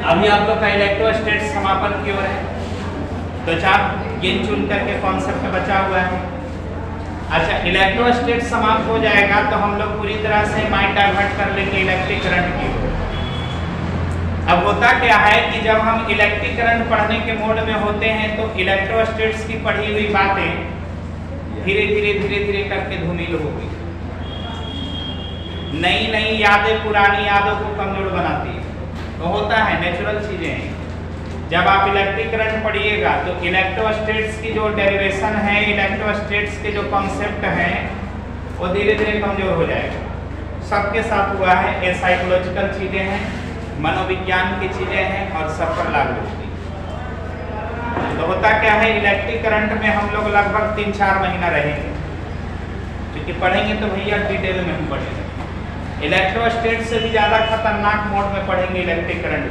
अभी आप लोग का इलेक्ट्रोस्टैट समापन की ओर है, तो चाप गिन चुन करके कॉन्सेप्ट बचा हुआ है। अच्छा, इलेक्ट्रोस्टैट समाप्त हो जाएगा तो हम लोग पूरी तरह से माइंड डाइवर्ट कर लेंगे इलेक्ट्रिक करंट की ओर। अब होता क्या है कि जब हम इलेक्ट्रिक करंट पढ़ने के मोड में होते हैं तो इलेक्ट्रोस्टैट्स की पढ़ी हुई बातें धीरे धीरे करके धूमिल हो गई। नई नई यादें पुरानी यादों को कमजोर बनाती है, तो होता है, नेचुरल चीजें हैं। जब आप इलेक्ट्रिक करंट पढ़िएगा तो इलेक्ट्रोस्टैट्स की जो डेरिवेशन है, इलेक्ट्रोस्टैट्स के जो कॉन्सेप्ट हैं, वो धीरे धीरे कमजोर हो जाएगा। सबके साथ हुआ है, ये साइकोलॉजिकल चीजें हैं, मनोविज्ञान की चीजें हैं और सब पर लागू होती है। तो होता क्या है, इलेक्ट्रिक करंट में हम लोग लगभग 3-4 महीना रहेंगे, क्योंकि पढ़ेंगे तो भैया डिटेल में हम पढ़ेंगे। इलेक्ट्रोस्टैट से भी ज़्यादा खतरनाक मोड में पढ़ेंगे इलेक्ट्रिक करंट।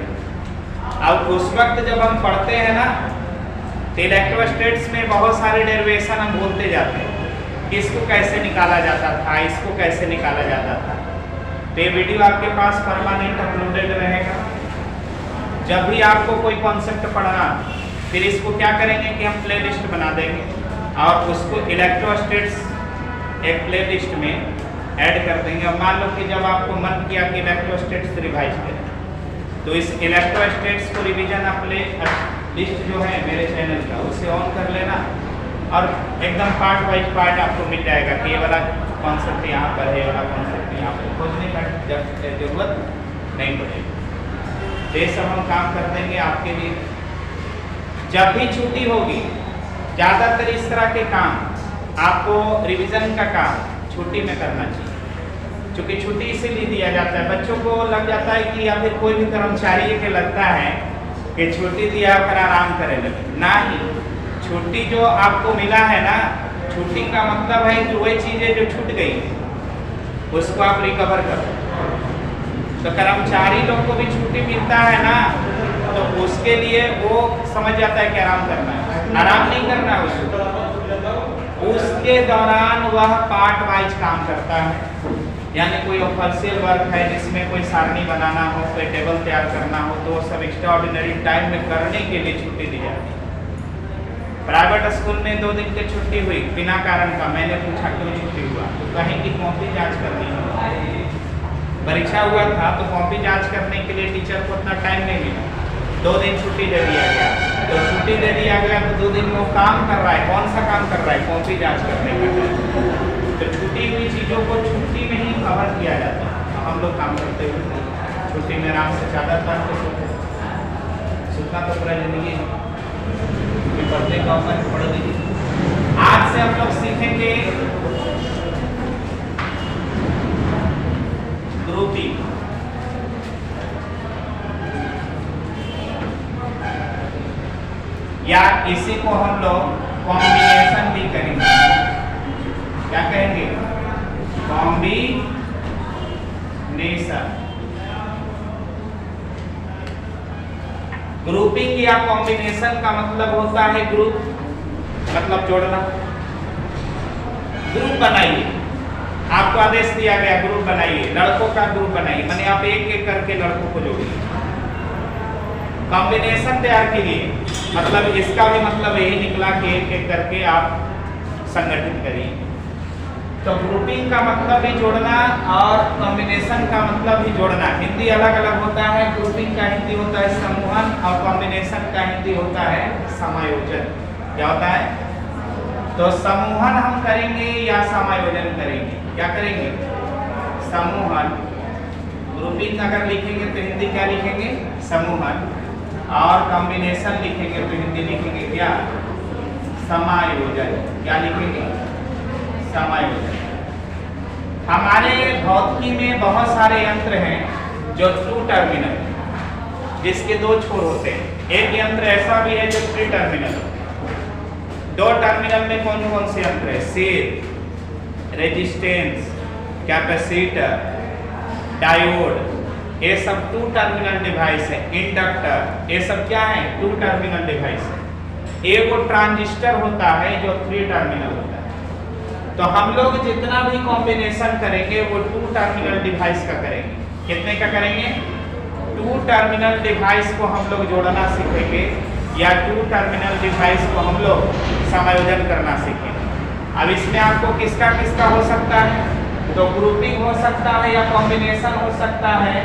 अब उस वक्त जब हम पढ़ते हैं ना, तो इलेक्ट्रोस्टैट्स में बहुत सारे डेरिवेशन हम बोलते जाते हैं कि इसको कैसे निकाला जाता था, इसको कैसे निकाला जाता था। तो ये वीडियो आपके पास परमानेंट अपलोडेड रहेगा। जब भी आपको कोई कॉन्सेप्ट पढ़ना, फिर इसको क्या करेंगे कि हम प्ले लिस्ट बना देंगे और उसको इलेक्ट्रोस्टैट्स एक प्ले लिस्ट में ऐड कर देंगे। अब मान लो कि जब आपको मन किया कि इलेक्ट्रोस्टैट्स रिवाइज करें, तो इस इलेक्ट्रोस्टैट्स को रिवीजन अपने लिस्ट जो है मेरे चैनल का, उसे ऑन कर लेना और एकदम पार्ट वाइज पार्ट आपको मिल जाएगा कि ये वाला कॉन्सेप्ट यहाँ पर है, ये वाला कॉन्सेप्ट यहाँ पर, खोजने का जब जरूरत नहीं पड़ेगी। तो ये सब हम काम कर देंगे आपके लिए। जब भी छुट्टी होगी, ज़्यादातर इस तरह के काम आपको रिवीजन का काम छुट्टी में करना चाहिए, क्योंकि छुट्टी इसीलिए दिया जाता है। बच्चों को लग जाता है कि या फिर कोई भी कर्मचारी के लगता है कि छुट्टी दिया कर आराम करें, लगे ना ही। छुट्टी जो आपको मिला है ना, छुट्टी का मतलब है कि वही चीज़ें जो छूट गई उसको आप रिकवर करो। तो कर्मचारी लोग को भी छुट्टी मिलता है ना, तो उसके लिए वो समझ जाता है कि आराम करना है, आराम नहीं करना है उसको। उसके दौरान वह पार्ट वाइज काम करता है, यानी कोई ऑफिशियल वर्क है जिसमें कोई सारणी बनाना हो, कोई टेबल तैयार करना हो, तो वो सब एक्स्ट्रा ऑर्डिनरी टाइम में करने के लिए छुट्टी दी जाती है। प्राइवेट स्कूल में 2 दिन की छुट्टी हुई बिना कारण का, मैंने पूछा क्यों छुट्टी हुआ, तो कहीं की कॉपी जाँच करनी हो, परीक्षा हुआ था तो कॉपी जाँच करने के लिए टीचर को उतना टाइम नहीं मिला, 2 दिन छुट्टी दे दिया गया। तो छुट्टी दे दिया गया तो 2 दिन वो काम कर रहा है, कौन सा काम कर रहा है, कॉपी जांच करने का। तो छुट्टी हुई चीज़ों को छुट्टी में ही कवर किया जाता है। तो हम लोग काम करते हुए छुट्टी में आराम से चादर तान के सूखा तो पूरा जिंदगी पढ़ते का पढ़ दीजिए। आज से हम लोग सीखेंगे ग्रुपिंग। या इसी को हम लोग कॉम्बिनेशन भी करेंगे। क्या कहेंगे? कॉम्बिनेशन। ग्रुपिंग या कॉम्बिनेशन का मतलब होता है ग्रुप, मतलब जोड़ना। ग्रुप बनाइए, आपको आदेश दिया गया ग्रुप बनाइए, लड़कों का ग्रुप बनाइए, माने आप एक एक करके लड़कों को जोड़िए। कॉम्बिनेशन तैयार कीजिए, मतलब इसका भी मतलब यही निकला कि एक एक करके आप संगठित करिए। तो ग्रुपिंग का मतलब भी जोड़ना और कॉम्बिनेशन का मतलब भी जोड़ना। हिंदी अलग अलग होता है, ग्रुपिंग का हिंदी होता है समूहन और कॉम्बिनेशन का हिंदी होता है समायोजन। क्या होता है? तो समूहन हम करेंगे या समायोजन करेंगे? क्या करेंगे? समूहन। ग्रुपिंग अगर लिखेंगे तो हिंदी क्या लिखेंगे? समूहन। और कॉम्बिनेशन लिखेंगे तो हिंदी लिखेंगे क्या? समायोजन। क्या लिखेंगे? समायोजन। हमारे भौतिकी में बहुत सारे यंत्र हैं जो 2 टर्मिनल, जिसके 2 छोर होते हैं। एक यंत्र ऐसा भी है जो 3 टर्मिनल होता है। 2 टर्मिनल में कौन कौन से यंत्र है? सेल, रेजिस्टेंस, कैपेसिटर, डायोड, ये सब 2 टर्मिनल डिवाइस है। इंडक्टर, ये सब क्या है? 2 टर्मिनल डिवाइस है। एक वो ट्रांजिस्टर होता है जो 3 टर्मिनल होता है। तो हम लोग जितना भी कॉम्बिनेशन करेंगे वो 2 टर्मिनल डिवाइस का करेंगे। कितने का करेंगे? टू टर्मिनल डिवाइस को हम लोग जोड़ना सीखेंगे या टू टर्मिनल डिवाइस को हम लोग समायोजन करना सीखेंगे। अब इसमें आपको किसका किसका हो सकता है, तो ग्रुपिंग हो सकता है या कॉम्बिनेशन हो सकता है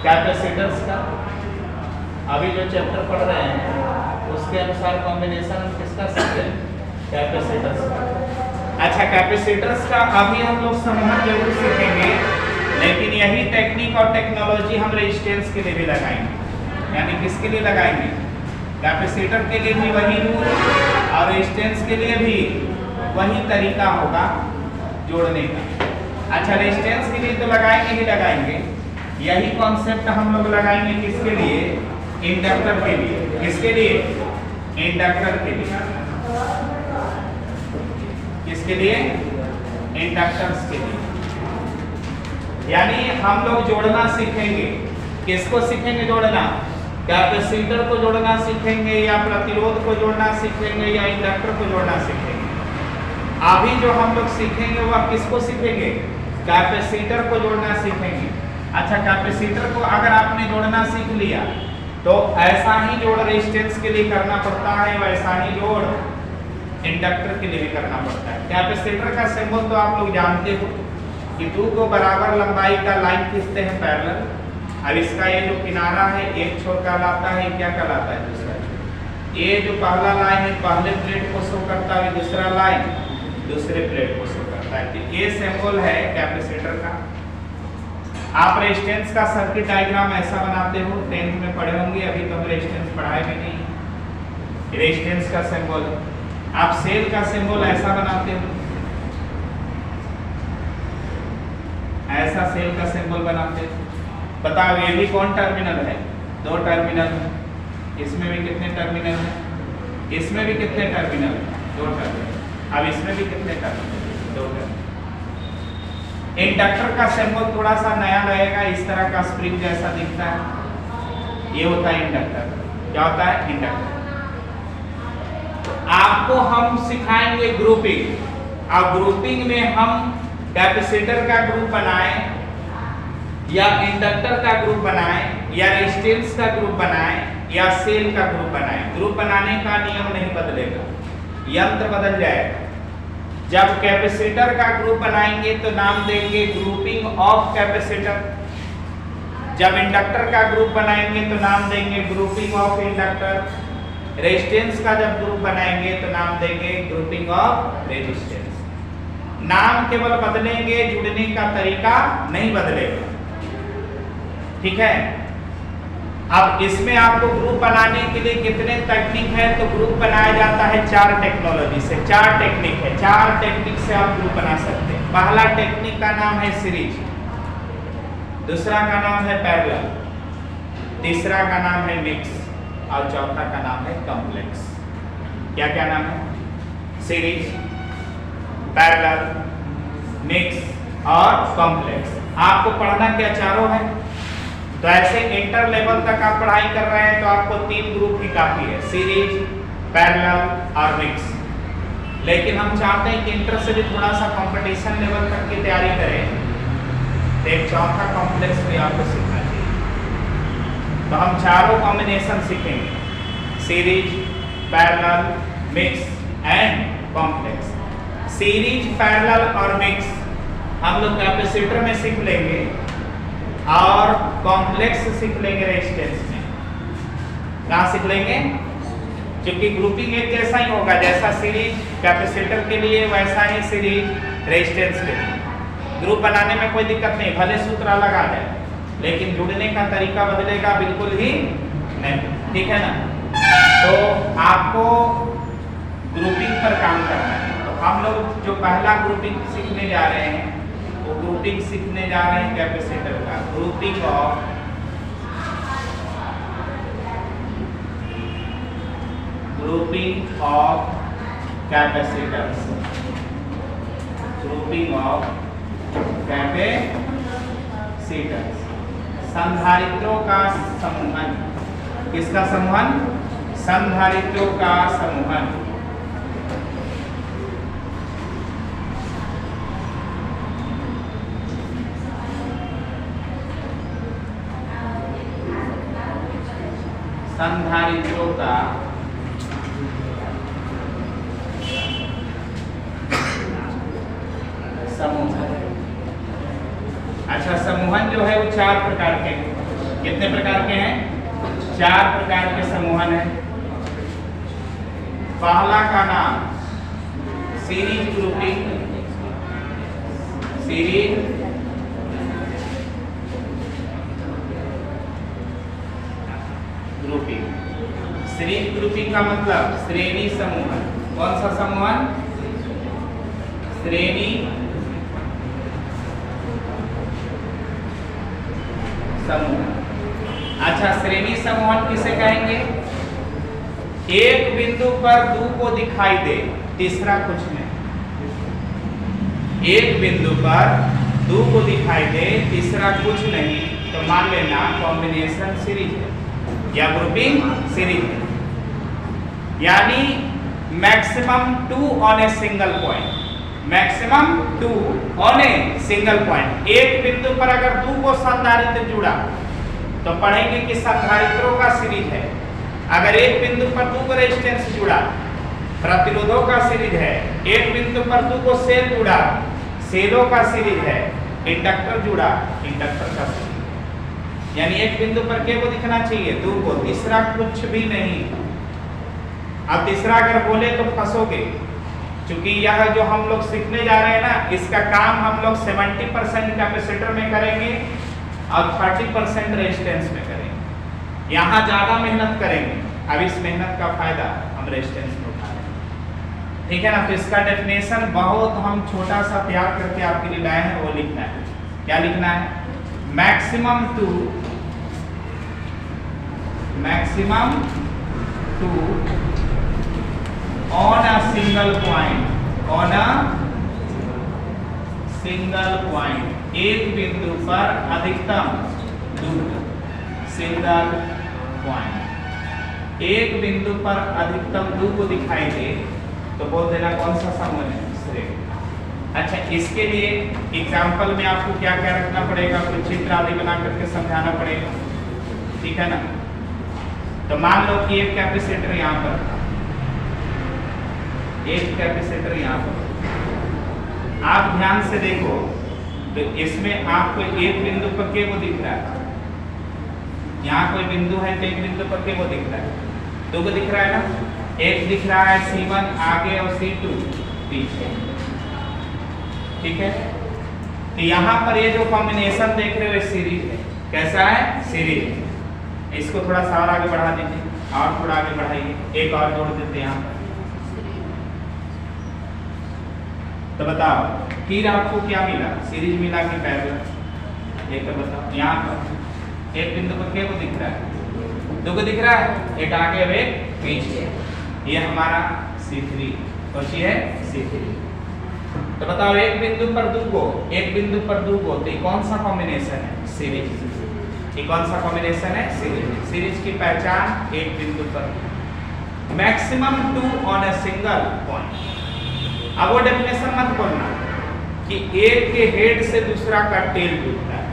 कैपेसिटर्स का। अभी जो चैप्टर पढ़ रहे हैं उसके अनुसार कॉम्बिनेशन हम किसका सीखते हैं, कैपेसिटर्स का। अच्छा, कैपेसिटर्स का अभी हम लोग समूह जरूर सीखेंगे, लेकिन यही टेक्निक और टेक्नोलॉजी हम रेजिस्टेंस के लिए भी लगाएंगे। यानी किसके लिए लगाएंगे, कैपेसिटर के लिए भी वही रूल और रेजिस्टेंस के लिए भी वही तरीका होगा जोड़ने का। अच्छा, रेजिस्टेंस के लिए तो लगाएंगे ही लगाएंगे, यही कॉन्सेप्ट हम लोग लगाएंगे किसके लिए, इंडक्टर के लिए। किसके लिए, इंडक्टर के लिए। किसके लिए, इंडक्टर्स के लिए। यानी हम लोग जोड़ना सीखेंगे। किसको सीखेंगे जोड़ना, कैपेसिटर को जोड़ना सीखेंगे या प्रतिरोध को जोड़ना सीखेंगे या इंडक्टर को जोड़ना सीखेंगे। अभी जो हम लोग सीखेंगे वह किसको सीखेंगे, कैपेसिटर को जोड़ना सीखेंगे। अच्छा, कैपेसिटर को अगर आपने जोड़ना सीख लिया तो ऐसा ही जोड़ रेजिस्टेंस के लिए करना पड़ता है, वैसा ही जोड़ इंडक्टर के लिए भी करना पड़ता है। कैपेसिटर का सिंबल तो आप लोग जानते हो कि दो को बराबर लंबाई का लाइन खींचते हैं पैरेलल। अब इसका ये जो किनारा है एक छोर कहलाता है, क्या कहलाता है, दूसरा। ये जो पहला लाइन है पहले प्लेट को शो करता है, दूसरा लाइन दूसरे प्लेट को शो करता है। तो ये सिंबल है कैपेसिटर का। आप रेजिस्टेंस का सर्किट डायग्राम ऐसा बनाते हो, 10th में पढ़े होंगे, अभी तो हम रेजिस्टेंस पढ़ाए भी नहीं। रेजिस्टेंस का सिंबल आप सेल का सिंबल ऐसा बनाते हो, ऐसा सेल का सिंबल बनाते हो। बताओ ये भी कौन टर्मिनल है, दो टर्मिनल। इसमें भी कितने टर्मिनल है, इसमें भी कितने टर्मिनल है, दो टर्मिनल। अब इसमें भी कितने टर्मिनल, दो टर्मिनल। इंडक्टर का सिंबल थोड़ा सा नया रहेगा, इस तरह का स्प्रिंग जैसा दिखता है, ये होता है इंडक्टर। क्या होता है, इंडक्टर। आपको हम सिखाएंगे ग्रुपिंग। अब ग्रुपिंग में हम कैपेसिटर का ग्रुप बनाएं या इंडक्टर का ग्रुप बनाएं या रेजिस्टेंस का ग्रुप बनाएं या सेल का ग्रुप बनाएं, ग्रुप बनाने का नियम नहीं बदलेगा, यंत्र बदल जाएगा। जब कैपेसिटर का ग्रुप बनाएंगे तो नाम देंगे ग्रुपिंग ऑफ कैपेसिटर। जब इंडक्टर का ग्रुप बनाएंगे तो नाम देंगे ग्रुपिंग ऑफ इंडक्टर। रेजिस्टेंस का जब ग्रुप बनाएंगे तो नाम देंगे ग्रुपिंग ऑफ रेजिस्टेंस। नाम केवल बदलेंगे, जुड़ने का तरीका नहीं बदलेगा, ठीक है। अब इसमें आपको ग्रुप बनाने के लिए कितने टेक्निक है, तो ग्रुप बनाया जाता है 4 टेक्नोलॉजी से। 4 टेक्निक है, 4 टेक्निक से आप ग्रुप बना सकते हैं। पहला टेक्निक का नाम है सीरीज, दूसरा का नाम है पैरेलल, तीसरा का नाम है मिक्स और चौथा का नाम है कॉम्प्लेक्स। क्या क्या नाम है, सीरीज, पैरेलल, मिक्स और कॉम्प्लेक्स। आपको पढ़ना क्या चारों है, तो ऐसे इंटर लेवल तक आप पढ़ाई कर रहे हैं तो आपको 3 ग्रुप ही काफी है, सीरीज, पैरेलल और मिक्स। लेकिन हम चाहते हैं कि इंटर से भी थोड़ा सा कंपटीशन लेवल तक की तैयारी करें, तो एक चौथा कॉम्प्लेक्स भी आपको सीखना चाहिए। तो हम चारों कॉम्बिनेशन सीखेंगे, series, parallel, mix and complex. Series, parallel और मिक्स हम लोग कैपेसिटर में सीख लेंगे और कॉम्प्लेक्स सीख लेंगे रेजिस्टेंस में। कहाँ सीख लेंगे, क्योंकि ग्रुपिंग एक जैसा ही होगा, जैसा सीरीज कैपेसिटर के लिए वैसा ही सीरीज रेजिस्टेंस के लिए। ग्रुप बनाने में कोई दिक्कत नहीं, भले सूत्र अलग आ जाए, लेकिन जुड़ने का तरीका बदलेगा बिल्कुल ही नहीं, ठीक है ना। तो आपको ग्रुपिंग पर काम करना है। तो हम लोग जो पहला ग्रुपिंग सीखने जा रहे हैं वो ग्रुपिंग सीखने जा रहे हैं कैपेसिटर का, grouping of capacitors, grouping of capacitors. संधारित्रों का समूहन, किसका समूहन, संधारित्रों का समूहन। संधारित्रों का समूह है। अच्छा, समूहन जो है वो 4 प्रकार के हैं। कितने प्रकार के हैं? 4 प्रकार के समूहन है। पहला का नाम series grouping, series grouping. Series grouping का मतलब श्रेणी समूहन। कौन सा समूहन? श्रेणी समूहन। अच्छा, श्रेणी समूहन किसे कहेंगे? एक बिंदु पर दो को दिखाई दे, तीसरा कुछ नहीं। एक बिंदु पर दो को दिखाई दे, तीसरा कुछ नहीं, तो मान लेना कॉम्बिनेशन सीरीज है या ग्रुपिंग सीरीज है। यानी maximum 2 on a single point, maximum 2 on a single point. एक बिंदु पर अगर दो को संधारित्र जुड़ा तो पढ़ेंगे कि संधारित्रों का सीरीज है। अगर एक बिंदु पर दो को रेजिस्टेंस जुड़ा, प्रतिरोधों का सीरीज है। एक बिंदु पर दो को सेल जुड़ा, सेलों का सीरीज है। इंडक्टर जुड़ा, इंडक्टर का सीरीज। यानी एक बिंदु पर के को दिखना चाहिए, दो को, तीसरा कुछ भी नहीं। अब तीसरा अगर बोले तो फंसोगे, क्योंकि यह जो हम लोग सीखने जा रहे हैं ना, इसका काम हम लोग 70% कैपेसिटर में करेंगे और 30% रेजिस्टेंस में करेंगे। यहाँ ज्यादा मेहनत करेंगे। अब इस मेहनत का फायदा हम रेजिस्टेंस में उठा रहे हैं, ठीक है ना। तो इसका डेफिनेशन बहुत हम छोटा सा तैयार करके आपके लिए लाए हैं, वो लिखना है। क्या लिखना है? Maximum two on a single point, on a single point, एक बिंदु पर अधिकतम दो, सिंगल पॉइंट। एक बिंदु पर अधिकतम दो को दिखाई दे तो बोल देना कौन सा समूह है? श्रेणी। अच्छा, इसके लिए एग्जाम्पल में आपको क्या क्या रखना पड़ेगा? कुछ चित्र आदि बना करके समझाना पड़ेगा, ठीक है ना। तो मान लो कि एक कैपेसिटर यहाँ पर, एक कैपेसिटर यहाँ पर, आप ध्यान से देखो तो इसमें आपको एक बिंदु पर के वो दिख रहा है। यहाँ कोई बिंदु है तो एक बिंदु पर के वो दिख रहा है, दो को दिख रहा है ना। एक दिख रहा है C1 आगे और C2 पीछे, ठीक है। तो यहाँ पर ये जो कॉम्बिनेशन देख रहे हो सीरीज है। कैसा है? सीरीज। इसको थोड़ा सा और आगे बढ़ा दीजिए, और थोड़ा आगे बढ़ाइए, एक और जोड़ देते हैं यहाँ पर। तो बताओ फिर आपको क्या मिला? सीरीज मिला कि पैरेलल? एक तो बताओ। यहाँ पर एक बिंदु पर क्या को दिख रहा है? दो को दिख रहा है, एक आगे और एक पीछे। ये हमारा C3 और ये है C3। तो बताओ एक बिंदु पर दो को, एक बिंदु पर दो को, तो ये कौन सा कॉम्बिनेशन है? सीरीज। ये कौन सा कॉम्बिनेशन है? सीरीज। सीरीज की पहचान एक बिंदु पर, maximum 2 on a single point. अब वो डेफिनेशन मत बोलना कि एक के हेड से दूसरा का टेल जुड़ता है,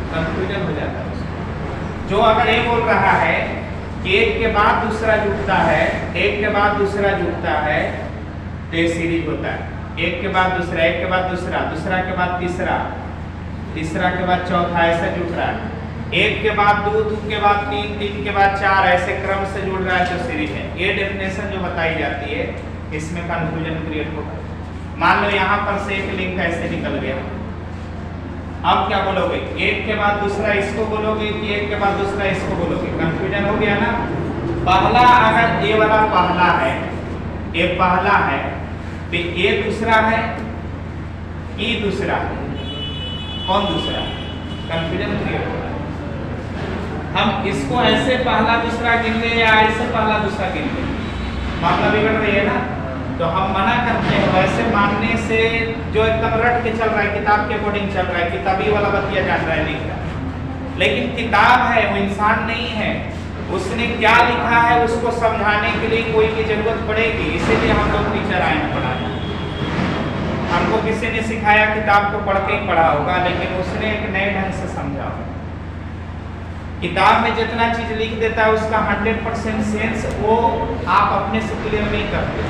कंफ्यूजन हो जाता है उसको। जो अगर ये बोल रहा है कि एक के बाद दूसरा जुड़ता है, एक के बाद दूसरा जुड़ता है, तो ये सीरीज होता है। एक के बाद दूसरा, एक के बाद दूसरा, दूसरा के बाद तीसरा, तीसरा के बाद चौथा, ऐसे जुड़ रहा है। एक के बाद दो, दो के बाद तीन, तीन के बाद चार, ऐसे क्रम से जुड़ रहा है तो सीरीज है। ये डेफिनेशन जो बताई जाती है इसमें कंफ्यूजन क्रिएट होगा। मान लो यहाँ पर से एक लिंक ऐसे निकल गया, अब क्या बोलोगे? एक के बाद दूसरा इसको बोलोगे कि एक के बाद दूसरा इसको बोलोगे? कंफ्यूजन हो गया ना। पहला, अगर ये वाला पहला है, ये पहला है, तो ये दूसरा है, ये दूसरा है, कौन दूसरा? कंफ्यूजन क्रिएट होगा। हम इसको ऐसे पहला दूसरा गिन ले या ऐसे पहला दूसरा गिन ले, मामला बिगड़ रही है ना। तो हम मना करते हैं वैसे मानने से, जो एकदम रट के चल रहा है, किताब के अकॉर्डिंग चल रहा है, किताबी वाला बतिया जान रहा है, लिख रहा है। लेकिन किताब है, वो इंसान नहीं है। उसने क्या लिखा है उसको समझाने के लिए कोई की जरूरत पड़ेगी, इसीलिए हम लोग टीचर आए हैं पढ़ाने। हमको किसी ने सिखाया किताब को पढ़ के ही पढ़ा होगा, लेकिन उसने एक नए ढंग से समझा। किताब में जितना चीज लिख देता है उसका 100% सेंस वो आप अपने से क्लियर नहीं करते,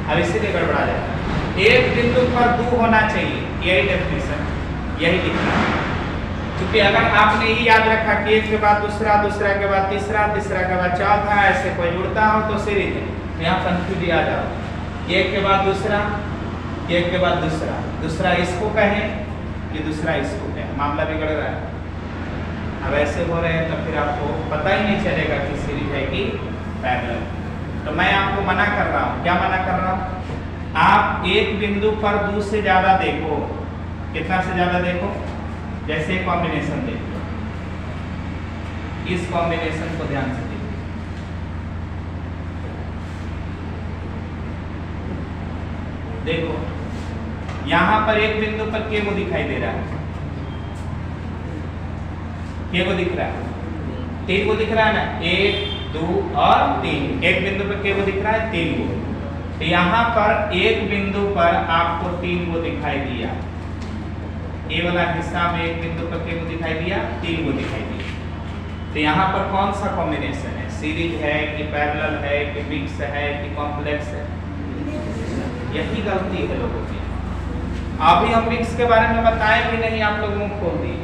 अब इसीलिए गड़बड़ा जाता है। एक बिंदु पर दो होना चाहिए, यही डेफिनेशन, यही लिखना है। क्योंकि अगर आपने ये याद रखा कि एक के बाद दूसरा, दूसरा के बाद तीसरा, तीसरा के बाद चौथा, ऐसे कोई जुड़ता हो तो सीरीज है, यहाँ कंफ्यूज आ जाओ। एक के बाद दूसरा, एक के बाद दूसरा, दूसरा इसको कहें कि दूसरा इसको कहें, मामला बिगड़ रहा है। अब ऐसे हो रहे हैं तो फिर आपको पता ही नहीं चलेगा कि सीरीज है कि पैरेलल। तो मैं आपको मना कर रहा हूँ, क्या मना कर रहा हूँ, आप एक बिंदु पर दो से ज्यादा देखो। कितना से ज्यादा देखो? जैसे कॉम्बिनेशन देखो, इस कॉम्बिनेशन को ध्यान से देखो, देखो यहां पर एक बिंदु पर के को दिखाई दे रहा है, के को दिख रहा है, तीन को दिख रहा है ना, एक दो और तीन, एक बिंदु पर के को दिख रहा है, तीन को। तो यहाँ पर एक बिंदु पर आपको तीन को दिखाई दिया, ये वाला हिस्सा में एक बिंदु पर के को दिखाई दिया, तीन को दिखाई दिया। तो यहाँ पर कौन सा कॉम्बिनेशन है, सीरीज है कि पैरेलल है कि मिक्स है कि कॉम्प्लेक्स है? यही गलती है लोगों की। अभी हम मिक्स के बारे में बताए भी नहीं, आप लोग मुंह खोल दिए।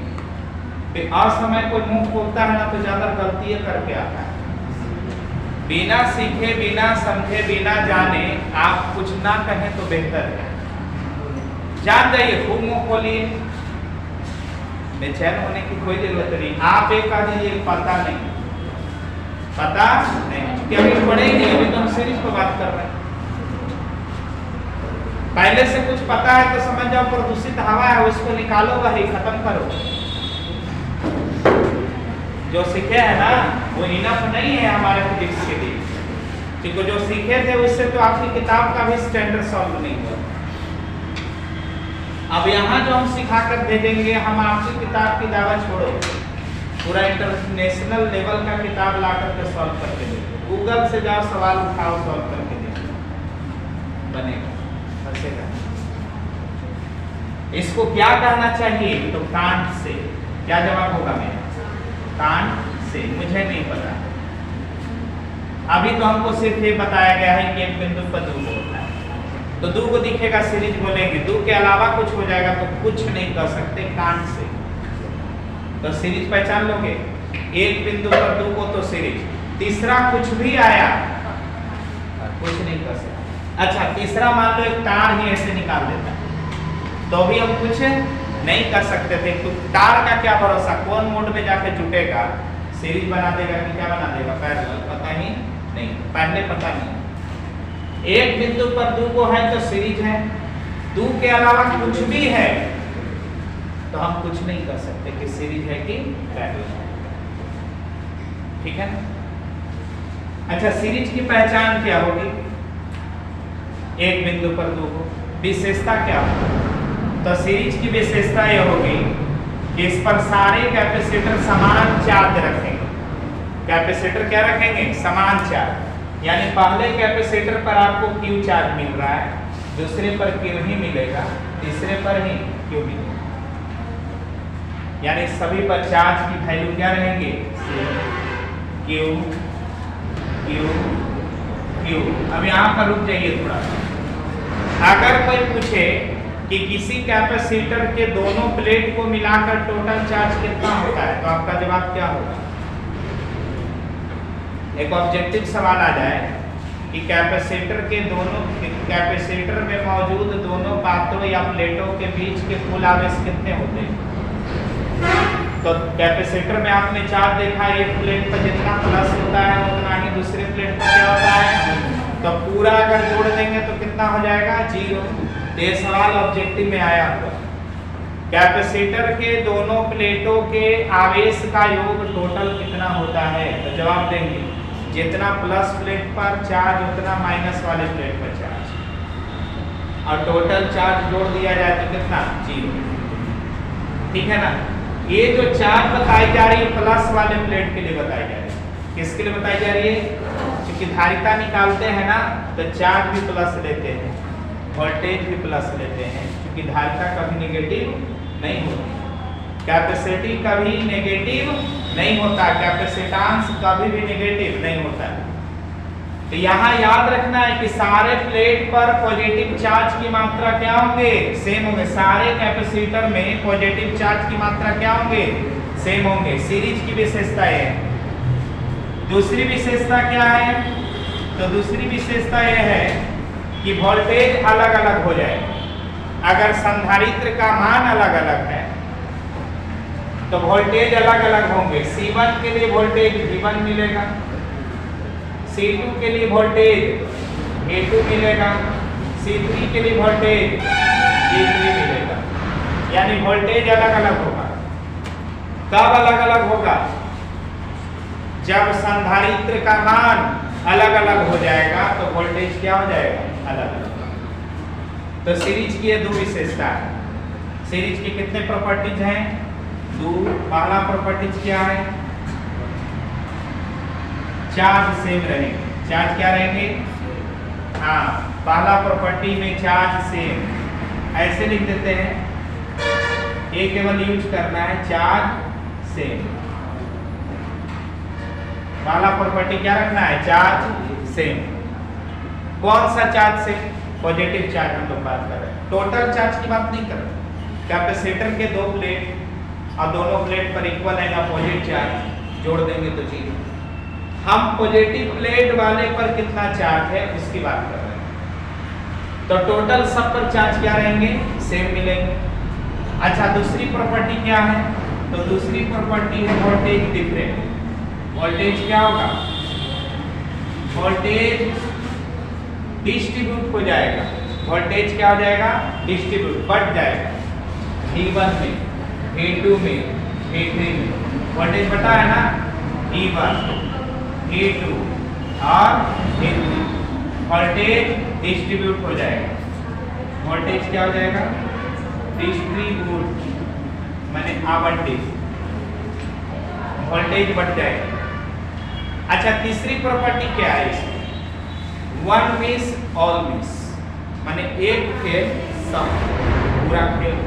असमय कोई मुंह खोलता है ना तो ज्यादा गलती करके आता है। बिना सीखे, बिना समझे, बिना जाने आप कुछ ना कहें तो बेहतर है। जान जाइए, खूब मुंह खोलिए, बेचैन होने की कोई जरूरत नहीं। आप एक कह दीजिए पता नहीं, पता नहीं, क्योंकि अभी पढ़ेंगे, अभी तो हम सीरीज पर बात कर रहे हैं। पहले से कुछ पता है तो समझ जाओ प्रदूषित हवा है, उसको निकालो, वही खत्म करो। जो सीखे है ना वो इनफ नहीं है हमारे फिजिक्स के लिए, क्योंकि जो सीखे थे उससे तो आपकी किताब का भी स्टैंडर्ड सॉल्व नहीं हुआ। अब यहाँ जो हम सिखा कर भेजेंगे, हम आपकी किताब की दावा छोड़ो, पूरा इंटरनेशनल लेवल का किताब ला करके सॉल्व करके देंगे। गूगल से जाओ, सवाल उठाओ, सॉल्व करके देंगे, बनेगा, फंसेगा। इसको क्या कहना चाहिए? तो कांट से। क्या जवाब होगा मेरा? Can't say. मुझे नहीं पता, अभी तो हमको सिर्फ ये बताया गया है कि एक बिंदु पर दो होता है, तो दो को दिखेगा सीरीज बोलेंगे, दो के अलावा कुछ हो जाएगा तो कुछ नहीं कर सकते कांट से। तो सीरीज पहचान लोगे, एक बिंदु पर दो को तो सीरीज, तीसरा कुछ भी आया कुछ नहीं कर सकते। अच्छा, तीसरा मान लो एक तार ही ऐसे निकाल देता तो भी हम कुछ नहीं कर सकते थे। तो तार का क्या भरोसा, कौन मोड में जाके जुटेगा, सीरीज बना देगा कि क्या बना देगा, पैरेलल, पता ही नहीं, पहले पता नहीं। एक बिंदु पर दो को है तो सीरीज है, दो के अलावा कुछ भी है तो हम कुछ नहीं कर सकते कि सीरीज है कि पैरेलल है। ठीक है। अच्छा, सीरीज की पहचान क्या होगी? एक बिंदु पर दो को विशेषता क्या होगी? तो सीरीज की विशेषता यह होगी कि इस पर सारे कैपेसिटर समान चार्ज रखेंगे। कैपेसिटर क्या रखेंगे? समान चार्ज। यानी पहले कैपेसिटर पर आपको Q चार्ज मिल रहा है, दूसरे पर Q ही मिलेगा, तीसरे पर ही Q मिलेगा। यानी सभी पर चार्ज की वैल्यू क्या रहेंगे? Q Q Q। अब यहाँ पर रुक जाइए थोड़ा सा। अगर कोई पूछे कि किसी कैपेसिटर के दोनों प्लेट को मिलाकर टोटल चार्ज कितना होता है, तो आपका जवाब क्या होगा? एक ऑब्जेक्टिव सवाल आ जाए कि कैपेसिटर के दोनों, कैपेसिटर में मौजूद दोनों पात्रों या प्लेटों के बीच के कुल आवेश कितने होते हैं? तो कैपेसिटर में आपने चार्ज देखा, एक प्लेट पर जितना प्लस होता है उतना ही दूसरे प्लेट पर क्या होता है, तो पूरा अगर जोड़ देंगे तो कितना हो जाएगा? 0। ये सवाल ऑब्जेक्टिव में आया हुआ। कैपेसिटर के दोनों प्लेटों के आवेश का योग टोटल कितना होता है? तो जवाब देंगे जितना प्लस प्लेट पर चार्ज उतना माइनस वाले प्लेट पर चार्ज, और टोटल चार्ज जोड़ दिया जाए तो कितना? 0। ठीक है ना। ये जो चार्ज बताई जा रही है प्लस वाले प्लेट के लिए बताई जा रही है। किसके लिए बताई जा रही है? क्योंकि धारिता निकालते हैं ना तो चार्ज भी प्लस लेते हैं, वोल्टेज भी प्लस लेते हैं, क्योंकि धारिता कभी नेगेटिव नहीं होती। कैपेसिटी कभी नेगेटिव नहीं होता, कैपेसिटेंस कभी भी नेगेटिव नहीं होता। तो यहाँ याद रखना है कि सारे प्लेट पर पॉजिटिव चार्ज की मात्रा क्या होंगे, सेम होंगे। सारे कैपेसिटर में पॉजिटिव चार्ज की मात्रा क्या होंगे, सेम होंगे। सीरीज की विशेषता है। दूसरी विशेषता क्या है, तो दूसरी विशेषता यह है कि वोल्टेज अलग अलग हो जाए। अगर संधारित्र का मान अलग अलग है तो वोल्टेज अलग अलग होंगे। C1 के लिए वोल्टेज V1 मिलेगा, C2 के लिए वोल्टेज A2 मिलेगा, C3 के लिए वोल्टेज A3 मिलेगा। यानी वोल्टेज अलग अलग होगा। कब अलग अलग होगा, जब संधारित्र का मान अलग अलग हो जाएगा तो वोल्टेज क्या हो जाएगा, अलग अलग। तो सीरीज की ये दो विशेषता है। सीरीज की कितने प्रॉपर्टीज हैं, दो। पहला प्रॉपर्टीज क्या है, चार्ज सेम रहेंगे। चार्ज क्या रहेंगे, हाँ, पहला प्रॉपर्टी में चार्ज सेम। ऐसे लिख देते हैं, ये केवल यूज करना है, चार्ज सेम। पहला प्रॉपर्टी क्या रखना है, चार्ज सेम। कौन सा चार्ज सेम, पॉजिटिव चार्ज हम लोग बात कर रहे हैं, टोटल चार्ज की बात नहीं कर रहे। कैपेसिटर के दो प्लेट और दोनों प्लेट पर इक्वल है अपोजिट चार्ज, जोड़ देंगे तो चीज। हम पॉजिटिव प्लेट वाले पर कितना चार्ज है उसकी बात कर रहे हैं। तो टोटल सब पर चार्ज क्या रहेंगे, सेम मिलेंगे। अच्छा, दूसरी प्रॉपर्टी क्या है, तो दूसरी प्रॉपर्टी है वोल्टेज डिफरेंट। वोल्टेज क्या होगा, वोल्टेज डिस्ट्रीब्यूट हो जाएगा। वोल्टेज क्या हो जाएगा, डिस्ट्रीब्यूट, बढ़ जाएगा। E1 में, E2 में, E3 में वोल्टेज बढ़ा है ना, E1, E2 और E3। वोल्टेज डिस्ट्रीब्यूट हो जाएगा। वोल्टेज क्या हो जाएगा, डिस्ट्रीब्यूट माने आवंटित, वोल्टेज बढ़ जाएगा। अच्छा, तीसरी प्रॉपर्टी क्या है इसमें, वन मिस ऑल मिस, माने एक फेल सब, पूरा फेल।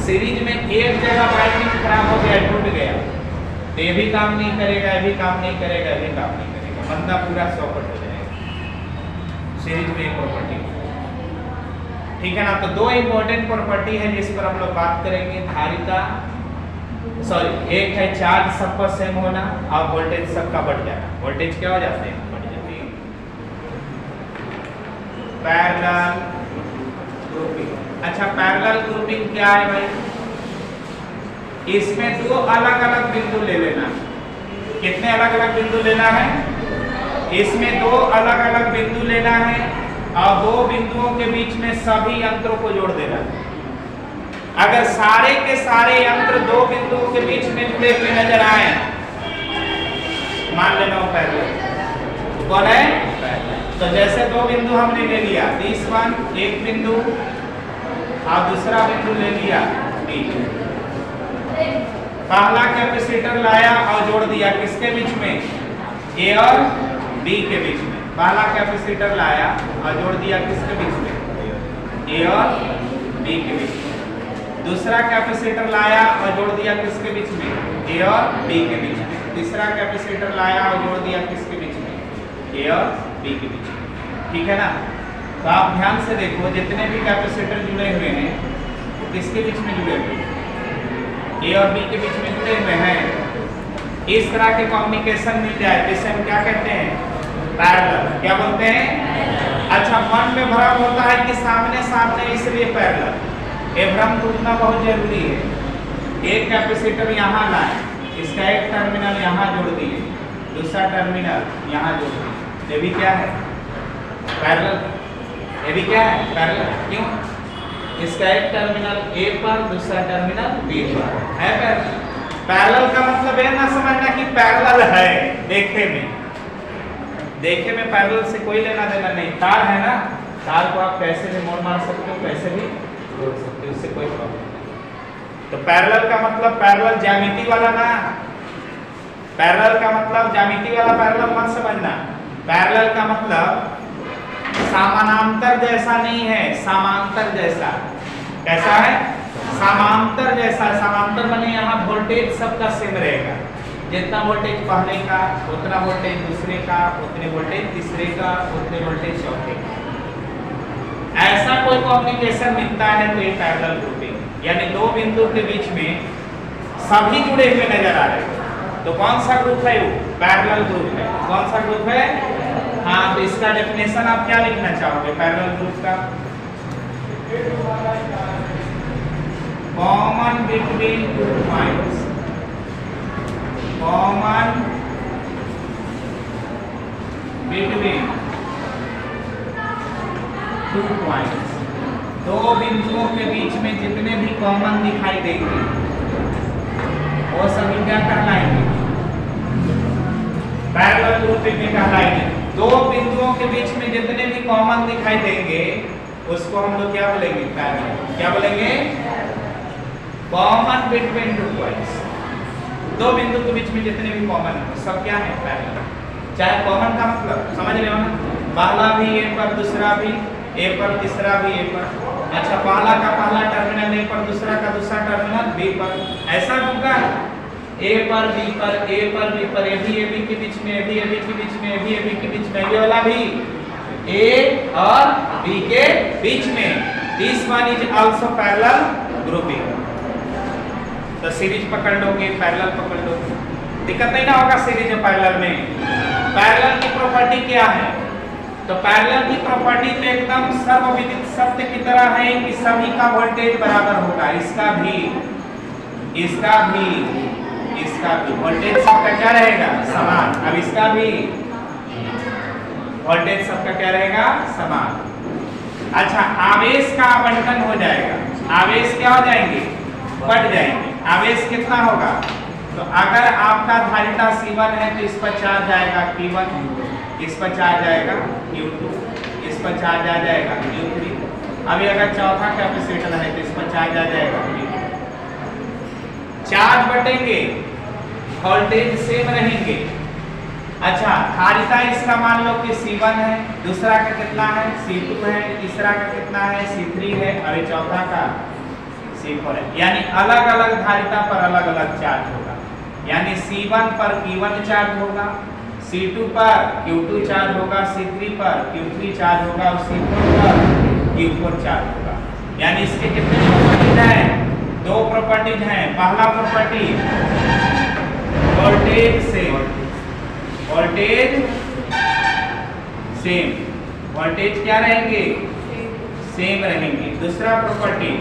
सीरीज में एक जगह वायरिंग खराब हो गया, टूट गया, तो ये भी काम नहीं करेगा, ये भी काम नहीं करेगा, ये भी काम नहीं करेगा, बंदा पूरा चौपट हो जाएगा। सीरीज में एक प्रॉपर्टी, ठीक है ना। तो दो इंपॉर्टेंट प्रॉपर्टी है जिस पर हम लोग बात करेंगे। धारिता, सॉरी, एक है चार्ज सबका सेम होना और वोल्टेज सबका बढ़ जाना। वोल्टेज क्या हो जाते हैं, बढ़ जाते हैं। Parallel grouping. अच्छा, पैरेलल ग्रुपिंग क्या है भाई, इसमें दो अलग अलग बिंदु ले लेना। कितने अलग अलग बिंदु लेना है, इसमें दो अलग अलग बिंदु लेना है और दो बिंदुओं के बीच में सभी यंत्रों को जोड़ देना है। अगर सारे के सारे यंत्र दो बिंदुओं के बीच में जुड़े हुए नजर आए, मान लेना वो पैरेलल। कौन है, तो जैसे दो बिंदु हमने ले लिया, 30 एक बिंदु और दूसरा बिंदु ले लिया B। पहला कैपेसिटर लाया और जोड़ दिया किसके बीच में, A और B के बीच में। पहला कैपेसिटर लाया और जोड़ दिया किसके बीच में, A और B के बीच में। दूसरा कैपेसिटर लाया और जोड़ दिया किसके बीच में, A और B के बीच में। तीसरा कैपेसिटर लाया और जोड़ दिया किसके बीच में, A और B के बीच में। ठीक है ना। तो आप ध्यान से देखो, जितने भी कैपेसिटर जुड़े हुए हैं वो किसके बीच में जुड़े हुए हैं, A और B के बीच में जुड़े हुए हैं। इस तरह के कम्युनिकेशन मिल जाए जिसे हम क्या कहते हैं, पैरेलल। क्या बोलते हैं। अच्छा, मन में भ्रम होता है कि सामने सामने इसलिए पैरेलल, ये भ्रम टूटना बहुत जरूरी है। एक कैपेसिटर यहाँ लाए, इसका एक टर्मिनल यहाँ जोड़ दिए, दूसरा टर्मिनल यहाँ जोड़ दिए, ये भी क्या है, पैरेलल। ये भी क्या है, पैरेलल। क्यों, इसका एक टर्मिनल A पर, दूसरा टर्मिनल B पर है पैरेलल। पैरेलल का मतलब ये ना समझना कि पैरेलल है देखे में, देखे में पैरेलल से कोई लेना देना नहीं। तार है ना, तार को आप कैसे भी मोड़ मार सकते हो, कैसे भी जोड़ सकते हो, उससे कोई प्रॉब्लम नहीं। तो पैरेलल का मतलब पैरेलल ज्यामिति वाला ना, पैरेलल का मतलब ज्यामिति वाला पैरेलल मत समझना। पैरेलल का मतलब समानांतर जैसा नहीं है, समांतर जैसा। कैसा है, समांतर जैसा, समांतर माने यहाँ वोल्टेज सबका सेम रहेगा, जितना वोल्टेज पहले का उतना वोल्टेज दूसरे का, उतने वोल्टेज तीसरे का, उतने वोल्टेज चौथे का। ऐसा कोई कॉम्प्लिकेशन मिलता है तो ये पैरेलल ग्रुपिंग, यानी दो बिंदु के बीच में सभी जुड़े हुए नजर आ रहे हैं तो कौन सा ग्रुप है? वो पैरेलल ग्रुप है। कौन सा ग्रुप है? हाँ, तो इसका डेफिनेशन आप क्या लिखना चाहोगे पैरेलल ग्रुप का? Common between two points, common between two points, दो बिंदुओं के बीच में जितने भी कॉमन दिखाई देंगे वो सभी क्या कहलाएंगे? पैरेलल ग्रुपिंग में कहलाएंगे। दो बिंदुओं के बीच में जितने भी कॉमन दिखाई देंगे उसको हम लोग क्या बोलेंगे? पैरेलल। क्या बोलेंगे? कॉमन बिटवीन टू पॉइंट्स, दो बिंदु के बीच में जितने भी कॉमन है सब क्या है? पैरेलल। चाहे कॉमन का मतलब समझ रहे हो ना, पहला भी ए पर, दूसरा भी ए पर, तीसरा भी ए पर। अच्छा, पहला का पहला टर्मिनल ए पर, दूसरा का दूसरा टर्मिनल बी पर, ऐसा होगा ए पर बी पर, ए पर बी पर, ए बी के बीच में, ए बी के बीच में, ए बी के बीच में, ये वाला भी ए और बी के बीच में। This one is also parallel grouping. तो सीरीज पकड़ लोगे, पैरेलल पकड़ लो, दिक्कत नहीं ना होगा सीरीज और पैरेलल में। पैरेलल की प्रॉपर्टी क्या है? तो पैरेलल की प्रॉपर्टी तो एकदम सर्वविदित सत्य की तरह है कि सभी का वोल्टेज बराबर होगा, इसका भी, इसका भी, इसका भी वोल्टेज सबका क्या रहेगा? समान। अब इसका भी वोल्टेज सबका क्या रहेगा? समान। अच्छा, आवेश का आवंटन हो जाएगा, आवेश क्या हो जाएंगे? बढ़ जाएंगे। आवेश कितना होगा? तो अगर आपका धारिता C1 है तो इस पर चार्ज आएगा Q1, इस पर चार्ज आएगा Q2, इस पर चार्ज आ जाएगा Q3। अभी अगर चौथा कैपेसिटर है तो इस पर चार्ज आ जाएगा Q4। चार्ज बटेंगे, वोल्टेज सेम रहेंगे। अच्छा, धारिता इसका मान लो कि C1 है, दूसरा का कितना है? C2 है, तीसरा का कितना है? C3 है, और चौथा का C4 है। यानी अलग अलग धारिता पर अलग अलग चार्ज होगा। यानी C1 पर Q1 चार्ज होगा, C2 पर Q2 चार्ज होगा, C3 पर Q3 चार्ज होगा और C4 पर Q4 चार्ज होगा। यानी इसके कितने प्रॉपर्टीज हैं? दो प्रॉपर्टीज हैं। पहला property voltage same, voltage same, voltage क्या रहेंगे? सेम रहेंगे। दूसरा property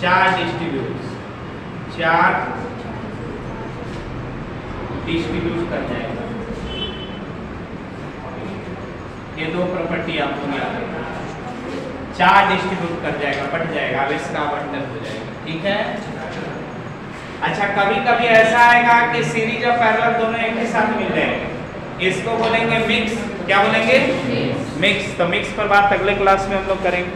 charge distribute, charge distribute कर जाएगा। ये दो प्रॉपर्टी आपको याद रखना। चार्ज डिस्ट्रीब्यूट कर जाएगा, बढ़ जाएगा, अब इसका आवंटन हो जाएगा। ठीक है। अच्छा, कभी कभी ऐसा आएगा कि सीरीज और पैरेलल दोनों एक ही साथ मिल जाएंगे, इसको बोलेंगे मिक्स। क्या बोलेंगे? मिक्स। तो मिक्स पर बात अगले क्लास में हम लोग करेंगे।